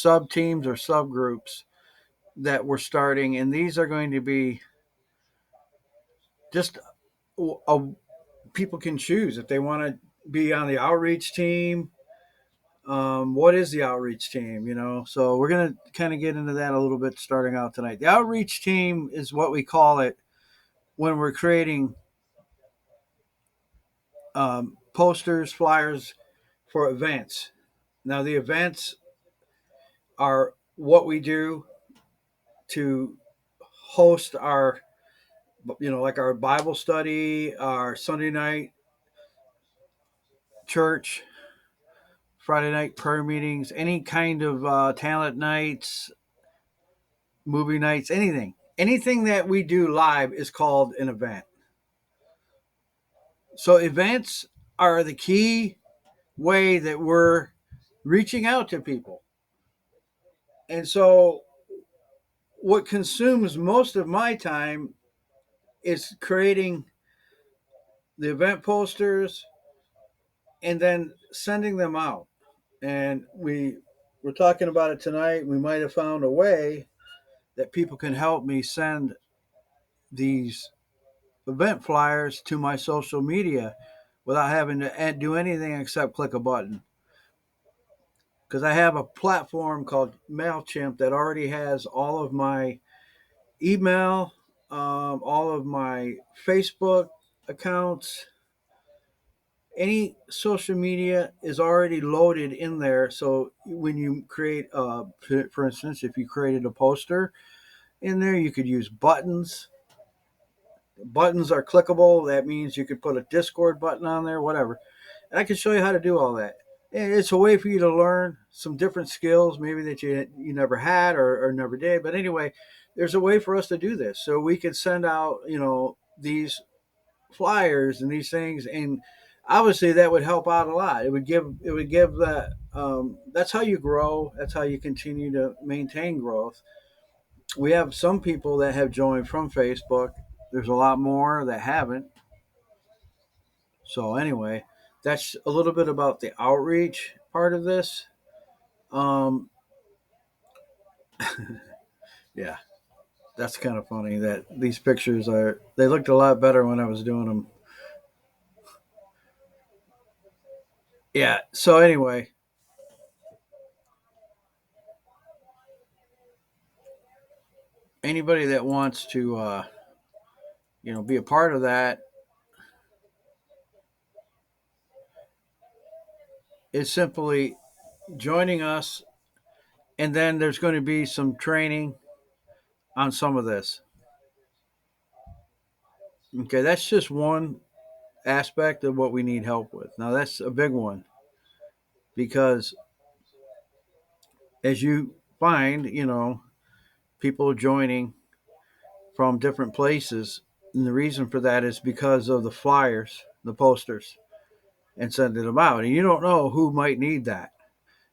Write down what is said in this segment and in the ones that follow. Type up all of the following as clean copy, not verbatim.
sub teams or subgroups that we're starting, and these are going to be just a people can choose if they want to be on the outreach team. What is the outreach team? So we're going to kind of get into that a little bit starting out tonight. The outreach team is what we call it when we're creating posters, flyers for events. Now, the events are what we do to host our, like our Bible study, our Sunday night church, Friday night prayer meetings, any kind of talent nights, movie nights, anything. Anything that we do live is called an event. So events are the key way that we're reaching out to people. And so what consumes most of my time is creating the event posters and then sending them out. And we're talking about it tonight. We might have found a way that people can help me send these event flyers to my social media without having to do anything except click a button. Because I have a platform called MailChimp that already has all of my email, all of my Facebook accounts, any social media is already loaded in there. So when you create, for instance, if you created a poster in there, you could use buttons. Buttons are clickable. That means you could put a Discord button on there, whatever. And I can show you how to do all that. And it's a way for you to learn some different skills, maybe that you never had or never did. But anyway, there's a way for us to do this. So we could send out, these flyers and these things, and obviously that would help out a lot. It would give that. That's how you grow. That's how you continue to maintain growth. We have some people that have joined from Facebook. There's a lot more that haven't. So anyway, that's a little bit about the outreach part of this. Um, yeah, that's kind of funny that these pictures they looked a lot better when I was doing them. Yeah. So anyway, anybody that wants to be a part of that is simply joining us, and then there's going to be some training on some of this. Okay, that's just one aspect of what we need help with. Now, that's a big one because as you find, people joining from different places, and the reason for that is because of the flyers, the posters, and sending them out. And you don't know who might need that.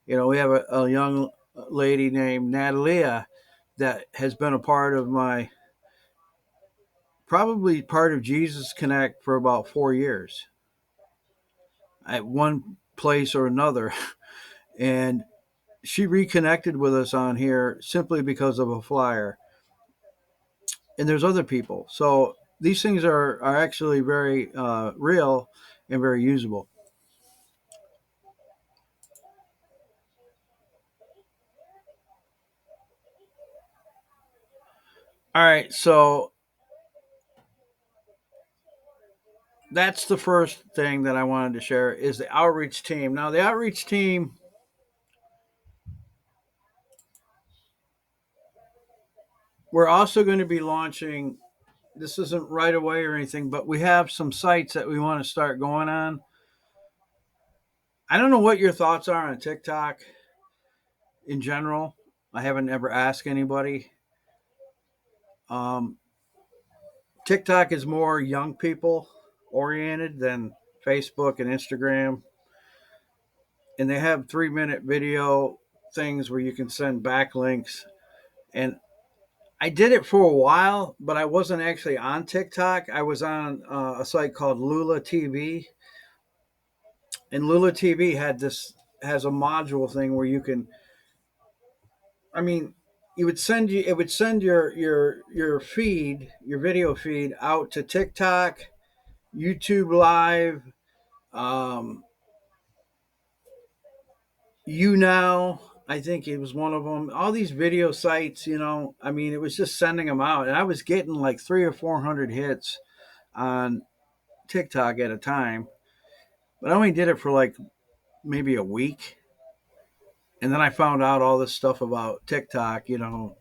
We have a young lady named Natalia that has been a part of probably part of Jesus Connect for about 4 years at one place or another. And she reconnected with us on here simply because of a flyer. And there's other people. So these things are actually very real and very usable. All right. So that's the first thing that I wanted to share is the outreach team. Now, the outreach team, we're also going to be launching. This isn't right away or anything, but we have some sites that we want to start going on. I don't know what your thoughts are on TikTok in general. I haven't ever asked anybody. Um, TikTok is more young people oriented than Facebook and Instagram. And they have 3-minute video things where you can send backlinks. And I did it for a while, but I wasn't actually on TikTok. I was on a site called Lula TV. And Lula TV has a module thing where you can I mean, it would send your feed, your video feed out to TikTok, YouTube Live, um, You Now. I think it was one of them. All these video sites, you know. I mean, it was just sending them out, and I was getting like 300 or 400 hits on TikTok at a time. But I only did it for like maybe a week, and then I found out all this stuff about TikTok. You know,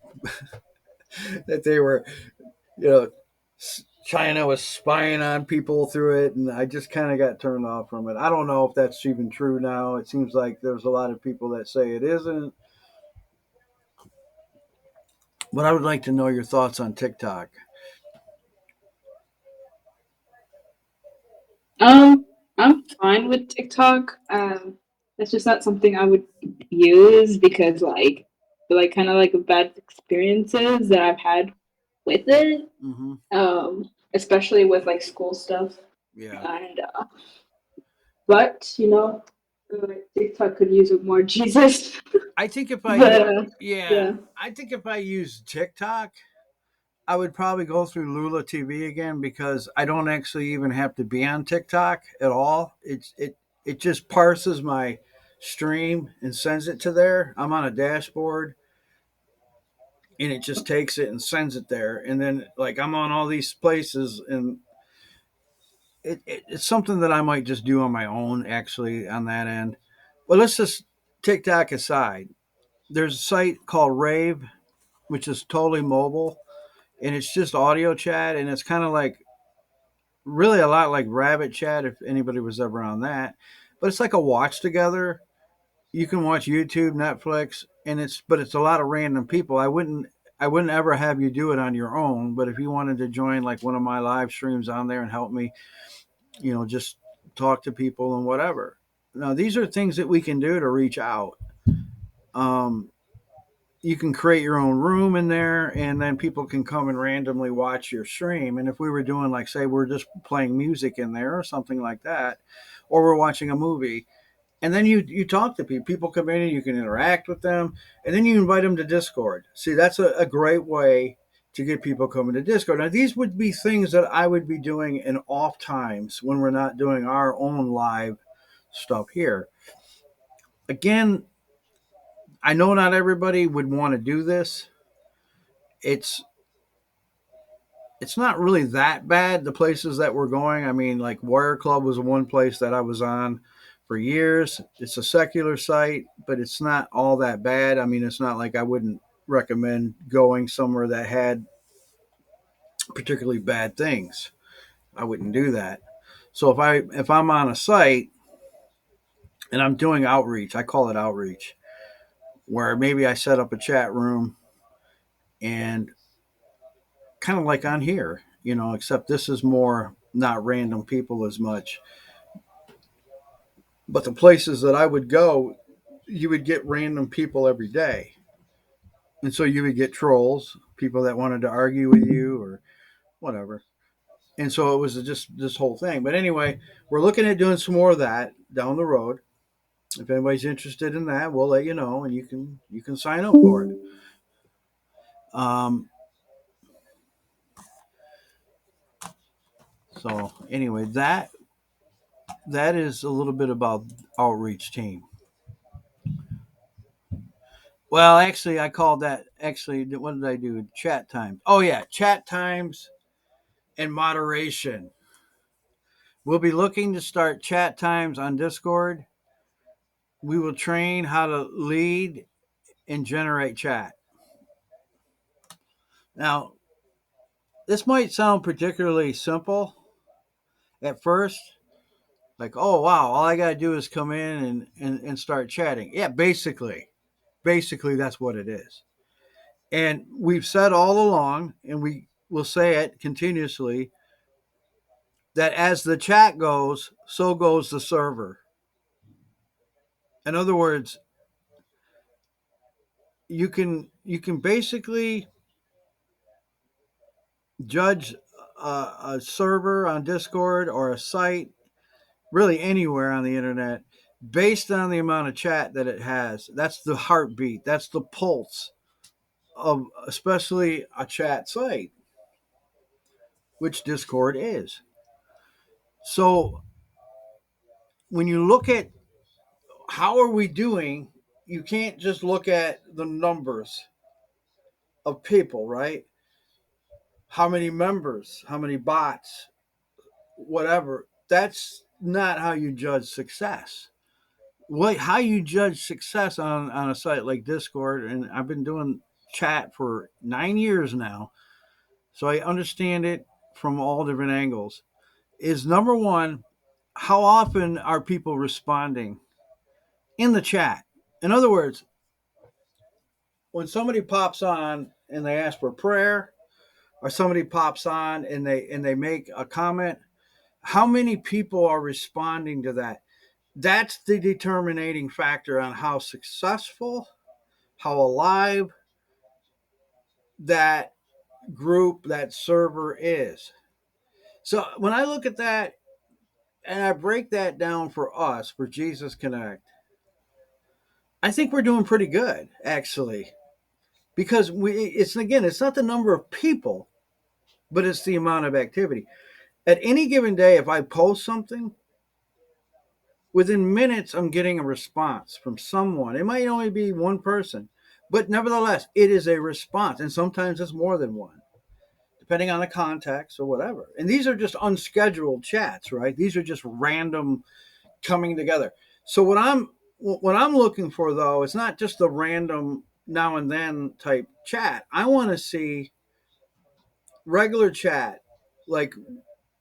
that they were, you know, China was spying on people through it, and I just kind of got turned off from it. I don't know if that's even true now. It seems like there's a lot of people that say it isn't, but I would like to know your thoughts on TikTok. Um, I'm fine with TikTok. It's just not something I would use because like kind of like bad experiences that I've had with it. Mm-hmm. Especially with like school stuff Yeah, and but TikTok could use it more Jesus. I think if I, But yeah, yeah. I think if I use TikTok, I would probably go through Lula TV again because I don't actually even have to be on TikTok at all. It just parses my stream and sends it to there. I'm on a dashboard and it just takes it and sends it there. And then like I'm on all these places and it's something that I might just do on my own actually on that end. But let's just TikTok aside. There's a site called Rave, which is totally mobile and it's just audio chat and it's kind of like really a lot like Rabbit Chat if anybody was ever on that. But it's like a watch together. You can watch YouTube, Netflix, and it's a lot of random people. I wouldn't ever have you do it on your own, but if you wanted to join like one of my live streams on there and help me, you know, just talk to people and whatever. Now these are things that we can do to reach out. Um, you can create your own room in there and then people can come and randomly watch your stream, and if we were doing like say we're just playing music in there or something like that, or we're watching a movie, and then you talk to people come in and you can interact with them, and then you invite them to Discord. See, that's a great way to get people coming to Discord. Now these would be things that I would be doing in off times when we're not doing our own live stuff here. Again, I know not everybody would want to do this. It's it's not really that bad, the places that we're going. I mean, like Warrior Club was one place that I was on for years. It's a secular site, but it's not all that bad. I mean, it's not like I wouldn't recommend going somewhere that had particularly bad things. I wouldn't do that. So if I'm on a site and I'm doing outreach, I call it outreach, where maybe I set up a chat room and kind of like on here, you know, except this is more not random people as much. But the places that I would go, you would get random people every day. And so you would get trolls, people that wanted to argue with you or whatever. And so it was just this whole thing. But anyway, we're looking at doing some more of that down the road. If anybody's interested in that, we'll let you know, and you can sign up for it. Um, so anyway, that is a little bit about outreach team. Well, actually, I called that. Actually, what did I do? Chat times. Oh yeah, chat times and moderation. We'll be looking to start chat times on Discord. We will train how to lead and generate chat. Now, this might sound particularly simple at first, like, oh, wow, all I got to do is come in and start chatting. Yeah, basically, that's what it is. And we've said all along, and we will say it continuously, that as the chat goes, so goes the server. In other words, you can basically judge a server on Discord or a site, really anywhere on the internet, based on the amount of chat that it has. That's the heartbeat. That's the pulse of especially a chat site, which Discord is. So when you look at how are we doing, you can't just look at the numbers of people, right? How many members, how many bots, whatever. That's not how you judge success. What how you judge success on a site like Discord, and I've been doing chat for 9 years now, so I understand it from all different angles. Is number one, how often are people responding in the chat? In other words, when somebody pops on and they ask for prayer, or somebody pops on and they make a comment, how many people are responding to that? That's the determining factor on how successful, how alive that group, that server is. So when I look at that and I break that down for us, for Jesus Connect, I think we're doing pretty good, actually. Because it's again, it's not the number of people, but it's the amount of activity. At any given day, if I post something, within minutes, I'm getting a response from someone. It might only be one person, but nevertheless, it is a response. And sometimes it's more than one, depending on the context or whatever. And these are just unscheduled chats, right? These are just random coming together. So what I'm looking for though, it's not just the random now and then type chat. I want to see regular chat, like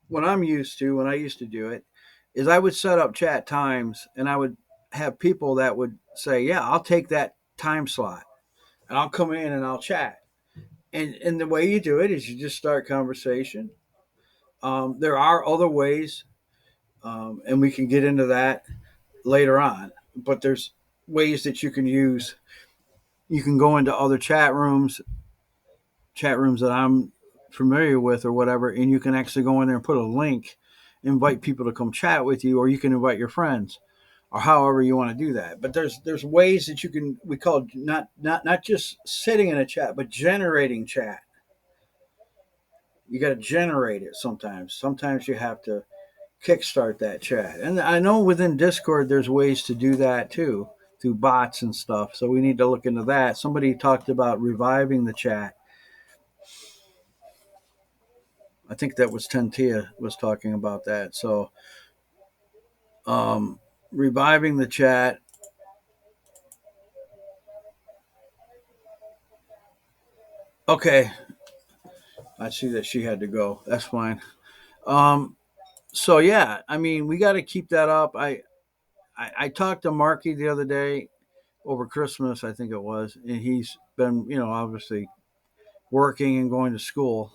what I'm used to when I used to do it, is I would set up chat times and I would have people that would say, "Yeah, I'll take that time slot and I'll come in and I'll chat." And the way you do it is you just start conversation. There are other ways, and we can get into that later on. But there's ways that you can use. You can go into other chat rooms that I'm familiar with or whatever, and you can actually go in there and put a link, invite people to come chat with you, or you can invite your friends, or however you want to do that. But there's ways that you can we call not just sitting in a chat, but generating chat. You got to generate it sometimes. Sometimes you have to kickstart that chat. And I know within Discord there's ways to do that too through bots and stuff. So we need to look into that. Somebody talked about reviving the chat. I think that was Tentia was talking about that. So um, reviving the chat. Okay, I see that she had to go. That's fine. Um, so yeah, I mean we got to keep that up. I talked to Marky the other day over Christmas, I think it was, and he's been obviously working and going to school,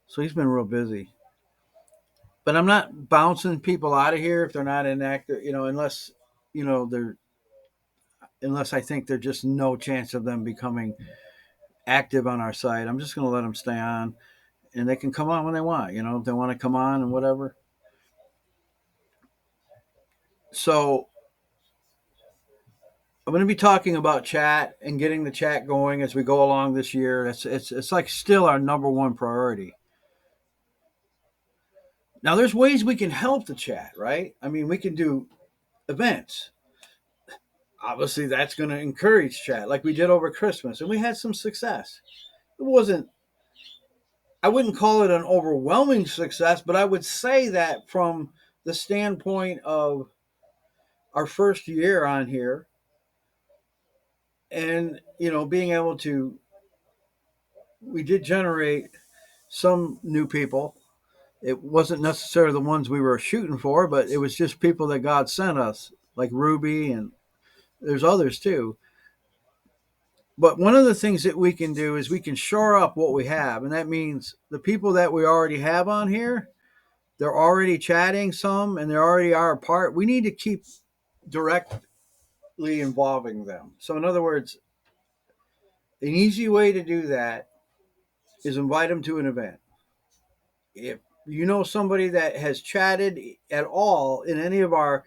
so he's been real busy. But I'm not bouncing people out of here if they're not inactive, unless they're unless I think there's just no chance of them becoming active on our site. I'm just going to let them stay on, and they can come on when they want. If they want to come on and whatever. So I'm going to be talking about chat and getting the chat going as we go along this year. It's like still our number one priority. Now, there's ways we can help the chat, right? I mean, we can do events. Obviously, that's going to encourage chat, like we did over Christmas, and we had some success. It wasn't. I wouldn't call it an overwhelming success, but I would say that from the standpoint of our first year on here, and being able to, we did generate some new people. It wasn't necessarily the ones we were shooting for, but it was just people that God sent us, like Ruby, and there's others too. But one of the things that we can do is we can shore up what we have, and that means the people that we already have on here, they're already chatting some, and they already are a part. We need to keep directly involving them. So, in other words, an easy way to do that is invite them to an event. If you know somebody that has chatted at all in any of our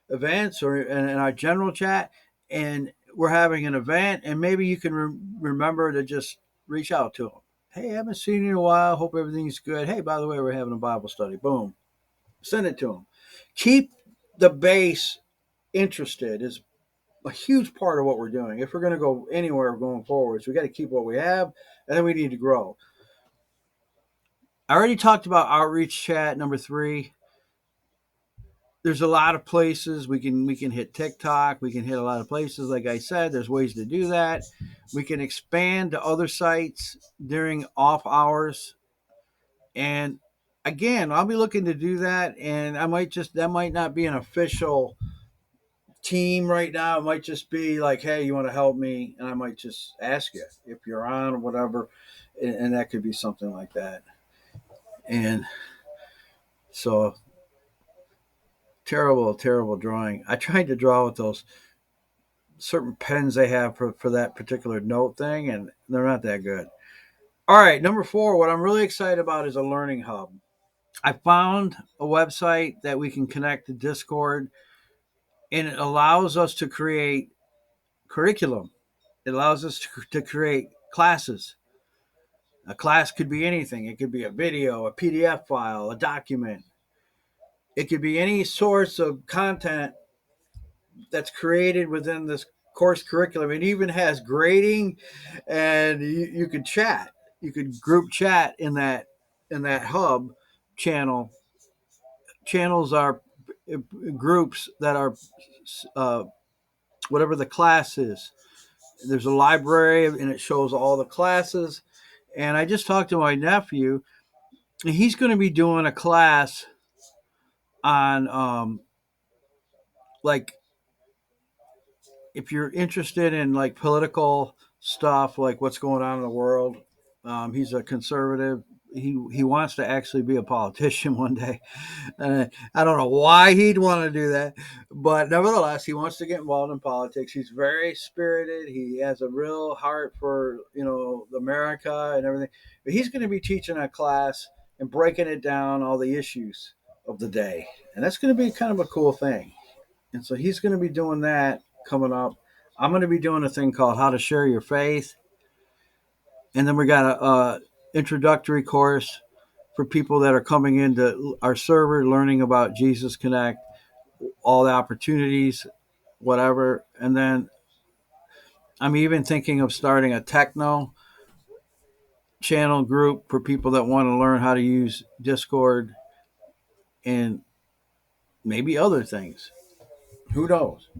events or in our general chat, and we're having an event, and maybe you can remember to just reach out to them. Hey, I haven't seen you in a while. Hope everything's good. Hey, by the way, we're having a Bible study. Boom, send it to them. Keep the base interested is a huge part of what we're doing. If we're going to go anywhere going forwards, we got to keep what we have, and then we need to grow. I already talked about outreach chat number 3. There's a lot of places we can hit TikTok. We can hit a lot of places. Like I said, there's ways to do that. We can expand to other sites during off hours. And again, I'll be looking to do that. And that might not be an official team right now. It might just be like, hey, you want to help me? And I might just ask you if you're on or whatever. And that could be something like that. And so terrible, terrible drawing. I tried to draw with those certain pens they have for that particular note thing, and they're not that good. All right, number 4, what I'm really excited about is a learning hub. I found a website that we can connect to Discord, and it allows us to create curriculum. It allows us to create classes. A class could be anything. It could be a video, a PDF file, a document. It could be any source of content that's created within this course curriculum. It even has grading, and you could chat. You could group chat in that hub channel. Channels are groups that are uh, whatever the class is. There's a library, and it shows all the classes. And I just talked to my nephew. He's going to be doing a class on like if you're interested in like political stuff, like what's going on in the world. He's a conservative. He wants to actually be a politician one day. I don't know why he'd want to do that, but nevertheless, he wants to get involved in politics. He's very spirited. He has a real heart for America and everything. But he's going to be teaching a class and breaking it down, all the issues of the day, and that's going to be kind of a cool thing. And so he's going to be doing that coming up. I'm going to be doing a thing called How to Share Your Faith. And then we got a introductory course for people that are coming into our server, learning about Jesus Connect, all the opportunities, whatever. And then I'm even thinking of starting a techno channel group for people that want to learn how to use Discord and maybe other things. Who knows?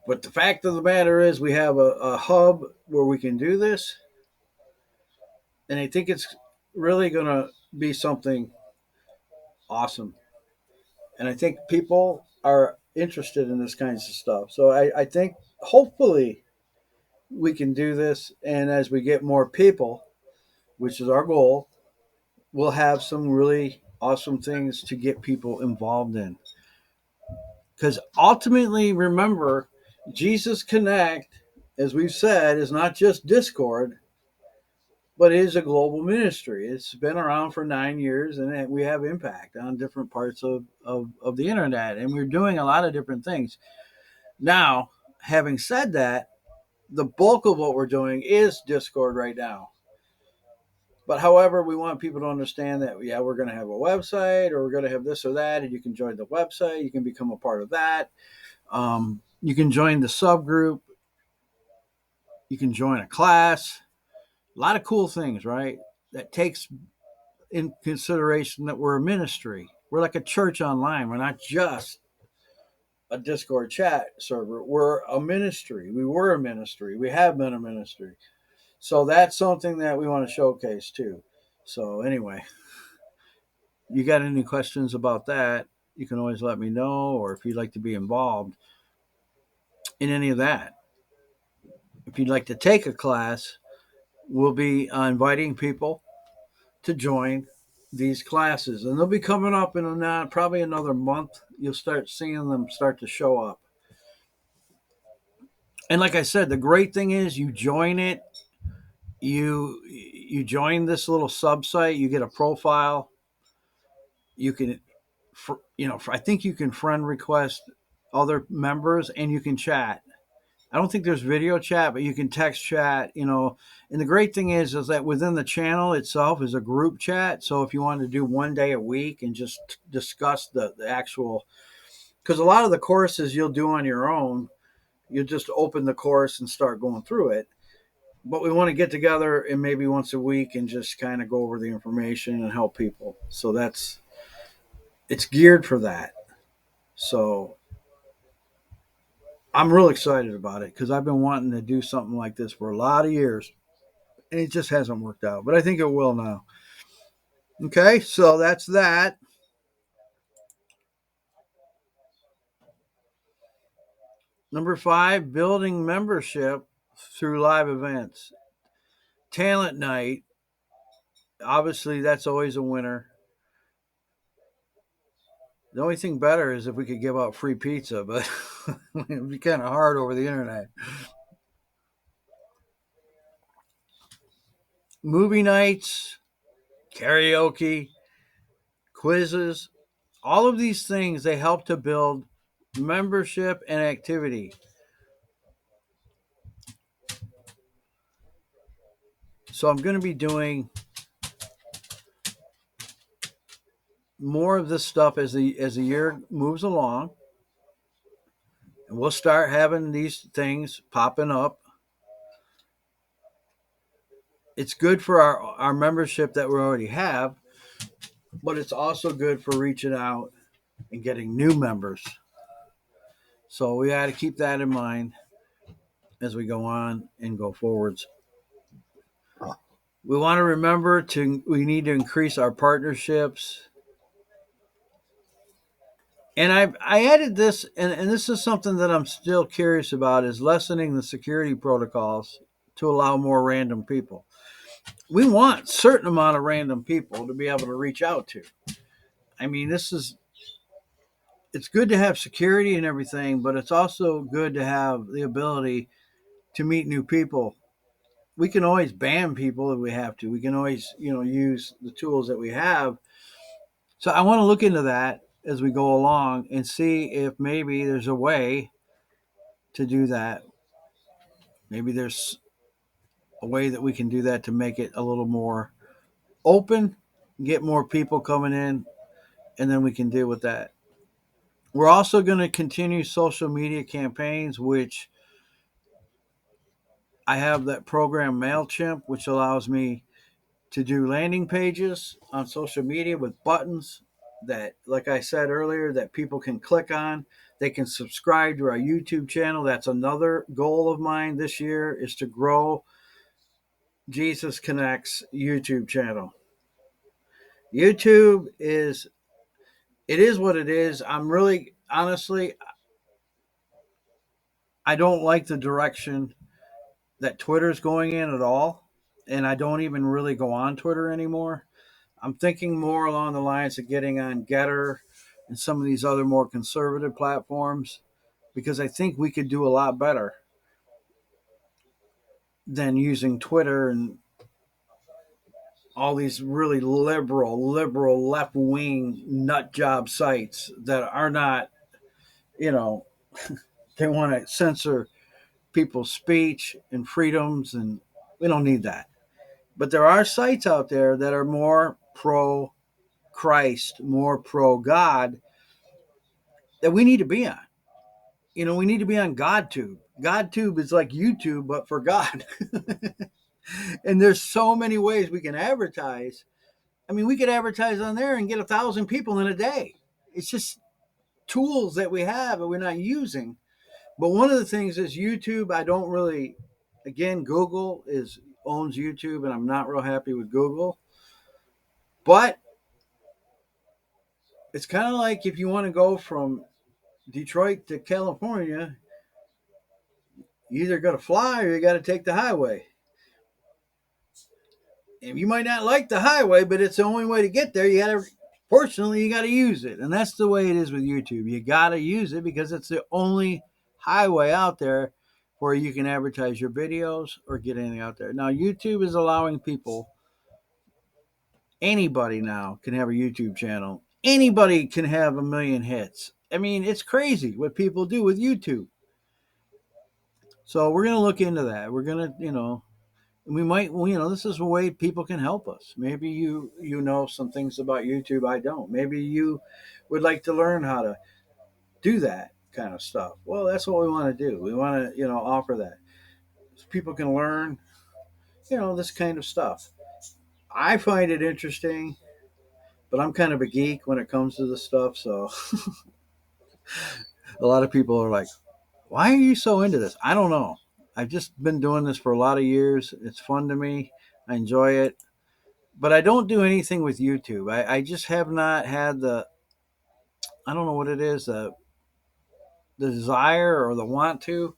But the fact of the matter is, we have a hub where we can do this, and I think it's really going to be something awesome. And I think people are interested in this kinds of stuff. So I think hopefully we can do this, and as we get more people, which is our goal, we'll have some really awesome things to get people involved in. Because ultimately, remember, Jesus Connect, as we've said, is not just Discord, but it is a global ministry. It's been around for 9 years, and we have impact on different parts of the internet, and we're doing a lot of different things. Now, having said that, the bulk of what we're doing is Discord right now. But however, we want people to understand that, yeah, we're going to have a website, or we're going to have this or that, and you can join the website. You can become a part of that. You can join the subgroup. You can join a class. A lot of cool things, right? That takes in consideration that we're a ministry. We're like a church online. We're not just a Discord chat server. We're a ministry. We were a ministry. We have been a ministry. So that's something that we want to showcase too. So anyway, you got any questions about that? You can always let me know, or if you'd like to be involved in any of that. If you'd like to take a class, we'll be inviting people to join these classes, and they'll be coming up in probably another month. You'll start seeing them start to show up. And like I said, the great thing is you join it, you join this little sub site, you get a profile, you can, I think you can friend request other members, and you can chat. I don't think there's video chat, but you can text chat, you know. And the great thing is that within the channel itself is a group chat. So if you want to do one day a week and just discuss the actual, because a lot of the courses you'll do on your own, you just open the course and start going through it. But we want to get together and maybe once a week and just kind of go over the information and help people. So it's geared for that. So I'm real excited about it because I've been wanting to do something like this for a lot of years, and it just hasn't worked out. But I think it will now. Okay, so that's that. Number 5, building membership through live events. Talent night, obviously, that's always a winner. The only thing better is if we could give out free pizza, but it'd be kind of hard over the internet. Movie nights, karaoke, quizzes, all of these things, they help to build membership and activity. So I'm going to be doing more of this stuff as the year moves along, and we'll start having these things popping up. It's good for our membership that we already have, but it's also good for reaching out and getting new members. So we got to keep that in mind as we go on and go forwards. We want to remember we need to increase our partnerships. And I added this, and this is something that I'm still curious about, is lessening the security protocols to allow more random people. We want a certain amount of random people to be able to reach out to. I mean, it's good to have security and everything, but it's also good to have the ability to meet new people. We can always ban people if we have to. We can always, use the tools that we have. So I want to look into that as we go along and see if maybe there's a way to do that. Maybe there's a way that we can do that to make it a little more open, get more people coming in, and then we can deal with that. We're also going to continue social media campaigns, which I have that program MailChimp, which allows me to do landing pages on social media with buttons that, like I said earlier, that people can click on. They can subscribe to our YouTube channel. That's another goal of mine this year, is to grow Jesus Connects YouTube channel. YouTube is what it is. I'm really, honestly, I don't like the direction that Twitter's going in at all. And I don't even really go on Twitter anymore. I'm thinking more along the lines of getting on Getter and some of these other more conservative platforms, because I think we could do a lot better than using Twitter and all these really liberal, left wing nut job sites that are not, you know, they want to censor people's speech and freedoms, and we don't need that. But there are sites out there that are more pro Christ, more pro God, that we need to be on. We need to be on GodTube. GodTube is like YouTube, but for God. And there's so many ways we can advertise. I mean, we could advertise on there and get 1,000 people in a day. It's just tools that we have that we're not using. But one of the things is YouTube. I don't really, again, Google owns YouTube, and I'm not real happy with Google. But it's kind of like if you want to go from Detroit to California, you either got to fly or you got to take the highway. And you might not like the highway, but it's the only way to get there. Fortunately, you got to use it. And that's the way it is with YouTube. You got to use it because it's the only highway out there where you can advertise your videos or get anything out there. Now, YouTube is allowing people, anybody now can have a YouTube channel. Anybody can have 1 million hits. I mean, it's crazy what people do with YouTube. So we're going to look into that. We're going to, we might, well, this is a way people can help us. Maybe you know some things about YouTube I don't. Maybe you would like to learn how to do that kind of stuff. Well, that's what we want to do. We want to, offer that so people can learn, this kind of stuff. I find it interesting, but I'm kind of a geek when it comes to this stuff. So a lot of people are like, "Why are you so into this?" I don't know. I've just been doing this for a lot of years. It's fun to me. I enjoy it, but I don't do anything with YouTube. I just have not had I don't know what it is, the desire or the want to.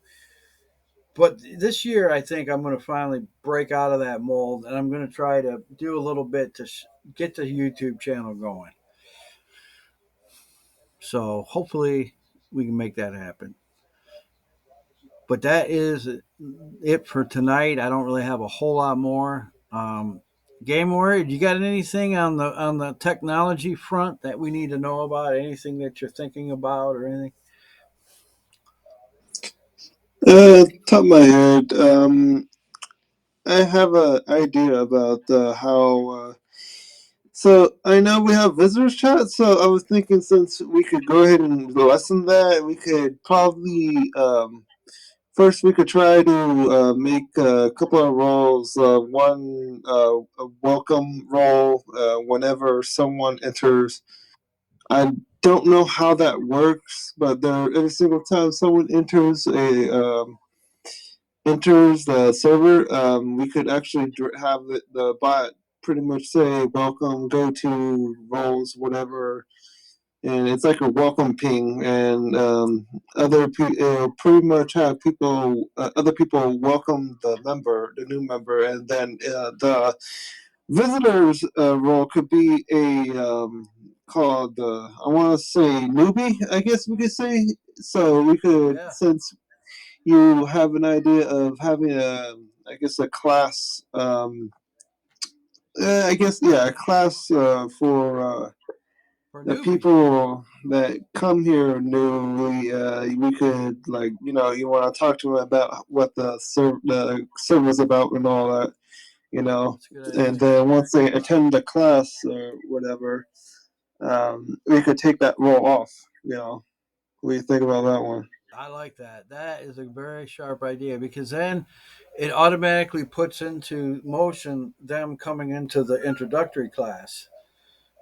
But this year, I think I'm going to finally break out of that mold, and I'm going to try to do a little bit to get the YouTube channel going. So hopefully, we can make that happen. But that is it for tonight. I don't really have a whole lot more. Game Warrior, you got anything on the technology front that we need to know about? Anything that you're thinking about or anything? Top of my head, I have an idea about how. So I know we have visitors chat, so I was thinking since we could go ahead and lessen that, we could probably first we could try to make a couple of roles. One a welcome role whenever someone enters. I don't know how that works, but there every single time someone enters the server, we could actually have the bot pretty much say welcome, go to roles, whatever, and it's like a welcome ping, and pretty much have other people welcome the new member, and then the visitors role could be a called I want to say newbie, I guess we could say. So we could Yeah, since you have an idea of having I guess a class I guess yeah a class for for the newbies. people that come here newly. We could like you want to talk to them about what the server's about and all that, That's a good and idea. then once they attend the class or whatever, we could take that role off. What do you think about that one? I like that. That is a very sharp idea because then it automatically puts into motion them coming into the introductory class,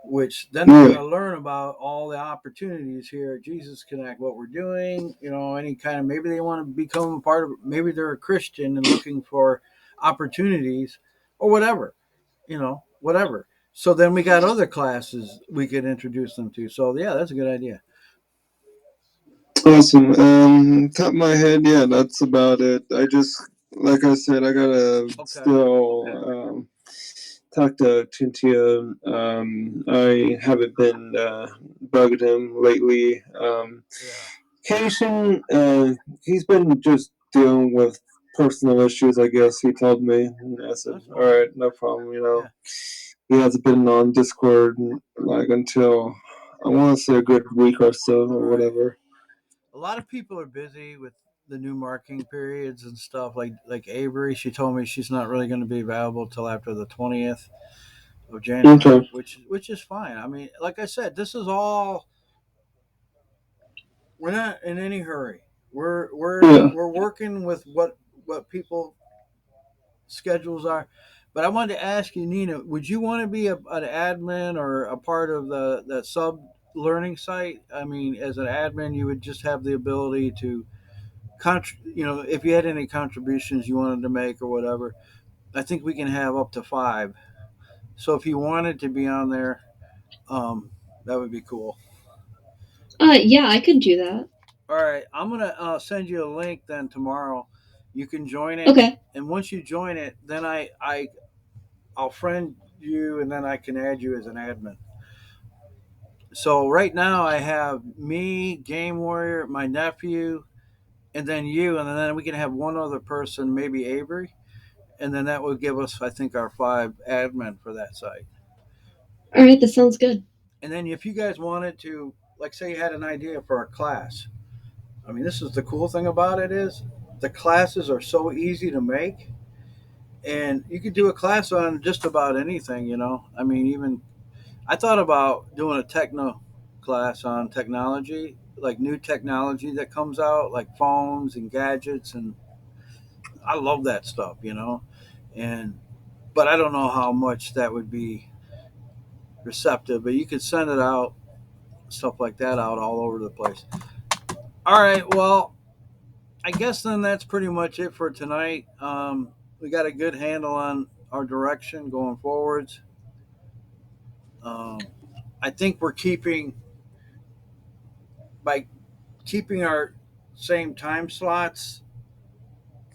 which then they're going Yeah. to learn about all the opportunities here at Jesus Connect, what we're doing, any kind of maybe they want to become a part of maybe they're a Christian and looking for opportunities or whatever, whatever. So then we got other classes we could introduce them to. So yeah, that's a good idea. Awesome. Top of my head, yeah, that's about it. I just, like I said, I gotta Okay. still talk to Chintia. I haven't been bugging him lately. Yeah, Cation, he's been just dealing with personal issues, I guess he told me. And I said, that's all fine. right, no problem, Yeah. He hasn't been on Discord like until I want to say a good week or so or Right. whatever. A lot of people are busy with the new marking periods and stuff. Like Avery, she told me she's not really going to be available till after the 20th of January, Okay. which is fine. I mean, like I said, this is all. We're not in any hurry. Yeah. We're working with what people schedules are. But I wanted to ask you, Nina, would you want to be an admin or a part of the sub learning site? I mean, as an admin, you would just have the ability to if you had any contributions you wanted to make or whatever, I think we can have up to 5. So if you wanted to be on there, that would be cool. Yeah, I could do that. All right, I'm gonna send you a link then tomorrow. You can join it, Okay. and once you join it, then I'll friend you, and then I can add you as an admin. So right now I have me, Game Warrior, my nephew, and then you, and then we can have one other person, maybe Avery, and then that would give us, I think, our 5 admin for that site. All right, that sounds good. And then if you guys wanted to, like, say you had an idea for a class, I mean, this is the cool thing about it is the classes are so easy to make, and you could do a class on just about anything. I mean, even I thought about doing a techno class on technology, like new technology that comes out, like phones and gadgets, and I love that stuff. And but I don't know how much that would be receptive. But you could send it out, stuff like that, out all over the place. All right, well, I guess then that's pretty much it for tonight. We got a good handle on our direction going forwards. Um, I think we're keeping by keeping our same time slots.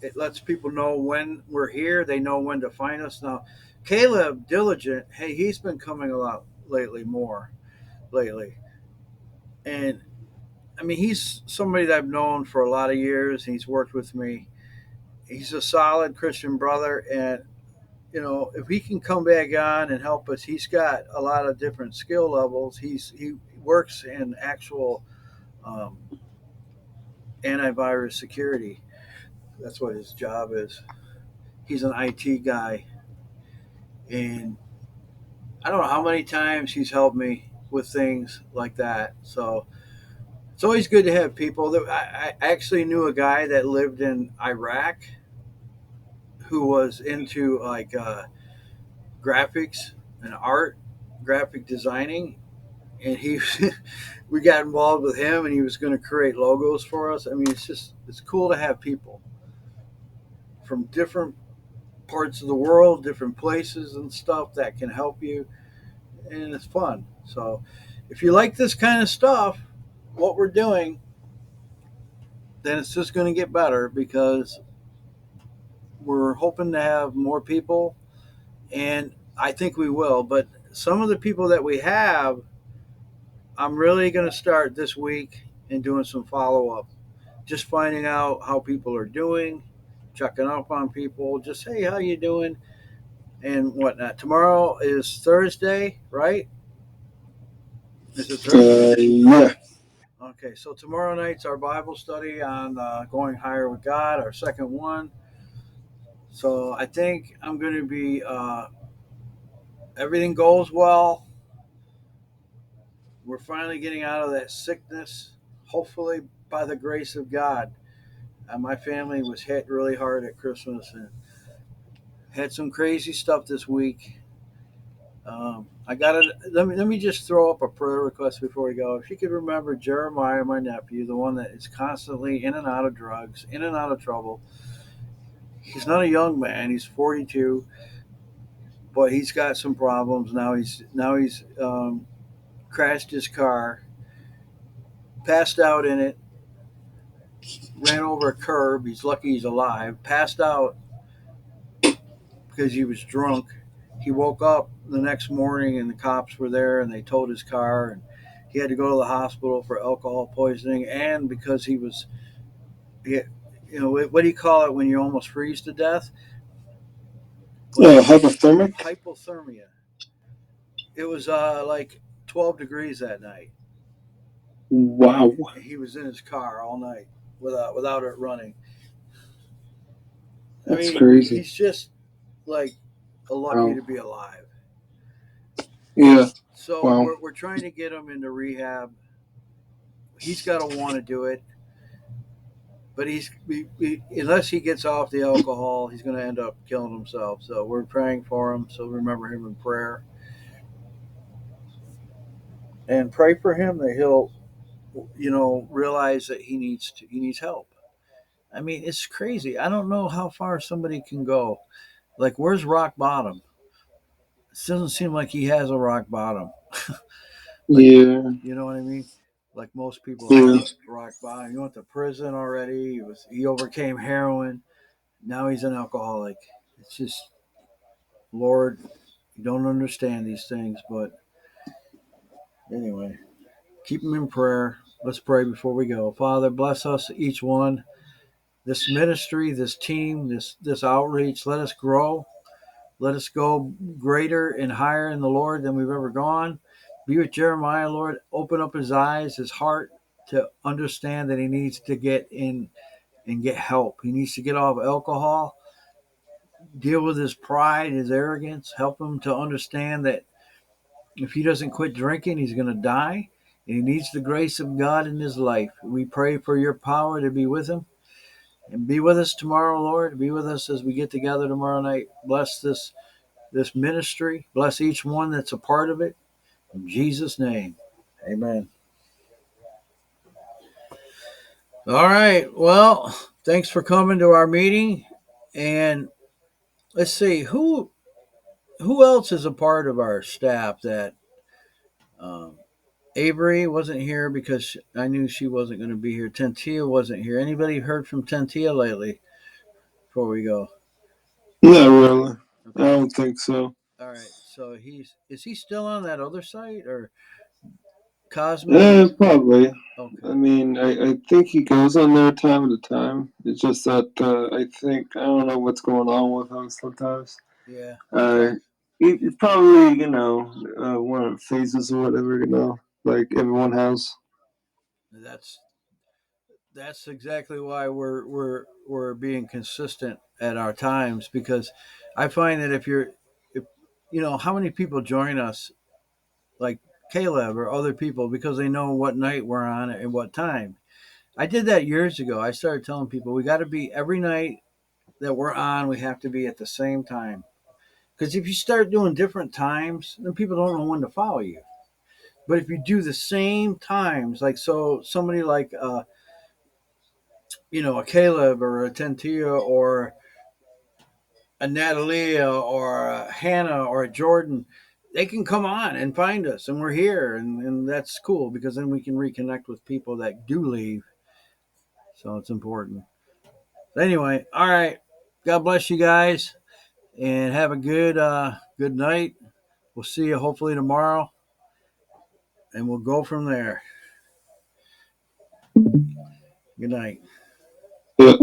It lets people know when we're here. They know when to find us. Now, Caleb Diligent, hey, he's been coming a lot lately, more lately, and I mean, he's somebody that I've known for a lot of years. He's worked with me. He's a solid Christian brother, and if he can come back on and help us, he's got a lot of different skill levels. He works in actual um, antivirus security. That's what his job is. He's an IT guy, and I don't know how many times he's helped me with things like that. So it's always good to have people. I actually knew a guy that lived in Iraq who was into like graphics and art, graphic designing, and he we got involved with him, and he was going to create logos for us. I mean, it's cool to have people from different parts of the world, different places and stuff that can help you, and it's fun. So, if you like this kind of stuff, what we're doing, then it's just going to get better because we're hoping to have more people, and I think we will. But some of the people that we have, I'm really going to start this week and doing some follow up, just finding out how people are doing, checking up on people, just hey, how you doing, and whatnot. Tomorrow is Thursday, right? Is it Thursday? Yeah. Okay, so tomorrow night's our Bible study on going higher with God, our second one. So I think I'm going to be, everything goes well. We're finally getting out of that sickness, hopefully by the grace of God. My family was hit really hard at Christmas and had some crazy stuff this week. I got it. Let me just throw up a prayer request before we go. If you could remember Jeremiah, my nephew, the one that is constantly in and out of drugs, in and out of trouble. He's not a young man. He's 42, but he's got some problems now. He's crashed his car, passed out in it, ran over a curb. He's lucky he's alive. Passed out because he was drunk. He woke up the next morning and the cops were there and they towed his car and he had to go to the hospital for alcohol poisoning and because he, what do you call it when you almost freeze to death? Hypothermic. Hypothermia. It was like 12 degrees that night. Wow. He was in his car all night without it running. I That's mean, crazy. he's just like lucky Wow. to be alive. Yeah. So Wow. we're trying to get him into rehab. He's got to want to do it, but unless he gets off the alcohol, he's going to end up killing himself. So we're praying for him. So remember him in prayer and pray for him that he'll realize that he needs help. I mean, it's crazy. I don't know how far somebody can go. Like, where's rock bottom? It doesn't seem like he has a rock bottom. Like, Yeah. you know what I mean? Like most people have Yeah. a rock bottom. He went to prison already. He overcame heroin. Now he's an alcoholic. It's just, Lord, you don't understand these things, but anyway, keep him in prayer. Let's pray before we go. Father, bless us each one. This ministry, this team, this outreach. Let us grow. Let us go greater and higher in the Lord than we've ever gone. Be with Jeremiah, Lord. Open up his eyes, his heart to understand that he needs to get and get help. He needs to get off alcohol, deal with his pride, his arrogance, help him to understand that if he doesn't quit drinking, he's going to die. And he needs the grace of God in his life. We pray for your power to be with him and be with us tomorrow, Lord. Be with us as we get together tomorrow night. Bless this ministry. Bless each one that's a part of it. In Jesus' name, amen. All right. Well, thanks for coming to our meeting. And let's see who else is a part of our staff that um, Avery wasn't here because I knew she wasn't going to be here. Tentia wasn't here. Anybody heard from Tentia lately before we go? Not really. I Okay. don't think so. All right. So is he still on that other site or Cosmic? Probably. Okay. I mean, I think he goes on there time to time. It's just that I think I don't know what's going on with him sometimes. Yeah. Uh, Okay. it's probably one of the phases or whatever like everyone has. That's that's exactly why we're being consistent at our times because I find that if how many people join us like Caleb or other people because they know what night we're on and what time. I did that years ago. I started telling people we got to be every night that we're on. We have to be at the same time because if you start doing different times, then people don't know when to follow you. But if you do the same times, like so, somebody like a Caleb or a Tentia or a Natalia or a Hannah or a Jordan, they can come on and find us, and we're here, and that's cool because then we can reconnect with people that do leave. So it's important. Anyway, all right. God bless you guys, and have a good night. We'll see you hopefully tomorrow, and we'll go from there. Good night. Yeah.